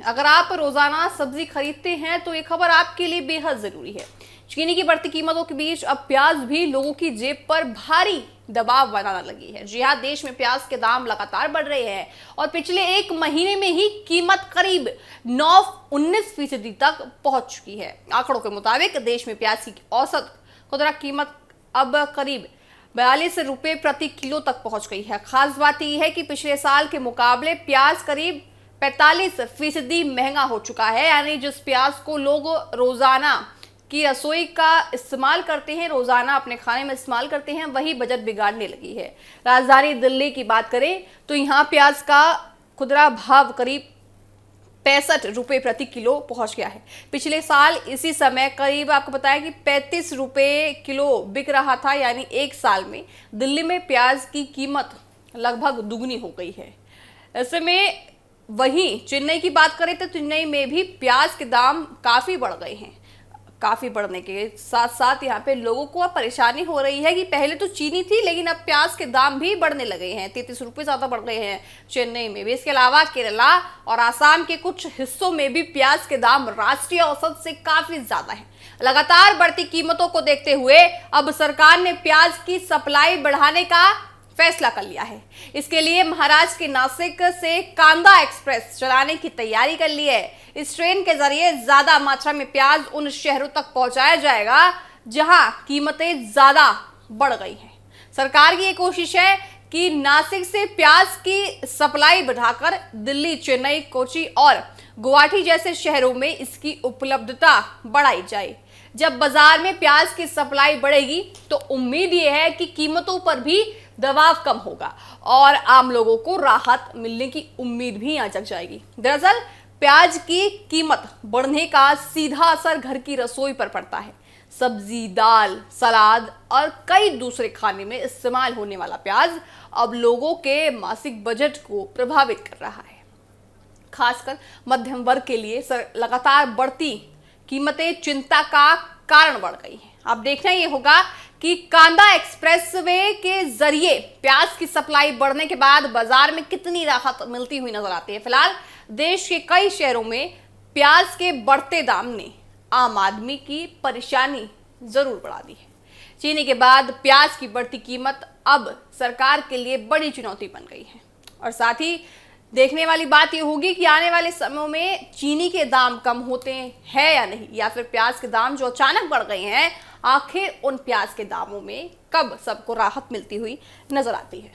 अगर आप रोजाना सब्जी खरीदते हैं तो ये खबर आपके लिए बेहद जरूरी है। चीनी की बढ़ती कीमतों के बीच अब प्याज भी लोगों की जेब पर भारी दबाव बनाने लगी है। जी हाँ, देश में प्याज के दाम लगातार बढ़ रहे हैं और पिछले एक महीने में ही कीमत करीब 9-19% तक पहुंच चुकी है। आंकड़ों के मुताबिक देश में प्याज की औसत खुदरा कीमत अब करीब 42 रुपए प्रति किलो तक पहुंच गई है। खास बात यह है कि पिछले साल के मुकाबले प्याज करीब 45% महंगा हो चुका है। यानी जिस प्याज को लोग रोजाना की रसोई का इस्तेमाल करते हैं, रोजाना अपने खाने में इस्तेमाल करते हैं, वही बजट बिगाड़ने लगी है। राजधानी दिल्ली की बात करें तो यहाँ प्याज का खुदरा भाव करीब 65 रुपए प्रति किलो पहुंच गया है। पिछले साल इसी समय करीब आपको बताया कि 35 रुपए किलो बिक रहा था। यानी एक साल में दिल्ली में प्याज की कीमत लगभग दुगनी हो गई है। ऐसे में वहीं चेन्नई की बात करें तो चेन्नई में भी प्याज के दाम काफी बढ़ गए हैं। काफी बढ़ने के साथ साथ यहाँ पे लोगों को अब परेशानी हो रही है कि पहले तो चीनी थी, लेकिन अब प्याज के दाम भी बढ़ने लगे हैं। 33 रुपये ज्यादा बढ़ गए हैं चेन्नई में भी। इसके अलावा केरला और आसाम के कुछ हिस्सों में भी प्याज के दाम राष्ट्रीय औसत से काफी ज्यादा है। लगातार बढ़ती कीमतों को देखते हुए अब सरकार ने प्याज की सप्लाई बढ़ाने का फैसला कर लिया है। इसके लिए महाराष्ट्र के नासिक से कांदा एक्सप्रेस चलाने की तैयारी कर ली है। इस ट्रेन के जरिए ज्यादा मात्रा में प्याज उन शहरों तक पहुंचाया जाएगा जहां कीमतें ज्यादा बढ़ गई हैं। सरकार की ये कोशिश है कि नासिक से प्याज की सप्लाई बढ़ाकर दिल्ली, चेन्नई, कोची और गुवाहाटी जैसे शहरों में इसकी उपलब्धता बढ़ाई जाए। जब बाजार में प्याज की सप्लाई बढ़ेगी तो उम्मीद यह है कि कीमतों पर भी दबाव कम होगा और आम लोगों को राहत मिलने की उम्मीद भी यहाँ जग जाएगी। दरअसल प्याज की कीमत बढ़ने का सीधा असर घर की रसोई पर पड़ता है। सब्जी, दाल, सलाद और कई दूसरे खाने में इस्तेमाल होने वाला प्याज अब लोगों के मासिक बजट को प्रभावित कर रहा है। खासकर मध्यम वर्ग के लिए लगातार बढ़ती कीमतें चिंता का कारण बढ़ गई हैं। अब देखना यह होगा कि कांदा एक्सप्रेसवे के जरिए प्याज की सप्लाई बढ़ने के बाद बाजार में कितनी राहत मिलती हुई नजर आती है। फिलहाल देश के कई शहरों में प्याज के बढ़ते दाम ने आम आदमी की परेशानी जरूर बढ़ा दी है। चीनी के बाद प्याज की बढ़ती कीमत अब सरकार के लिए बड़ी चुनौती बन गई है और साथ ही देखने वाली बात यह होगी कि आने वाले समयों में चीनी के दाम कम होते हैं या नहीं, या फिर प्याज के दाम जो अचानक बढ़ गए हैं, आखिर उन प्याज के दामों में कब सबको राहत मिलती हुई नजर आती है।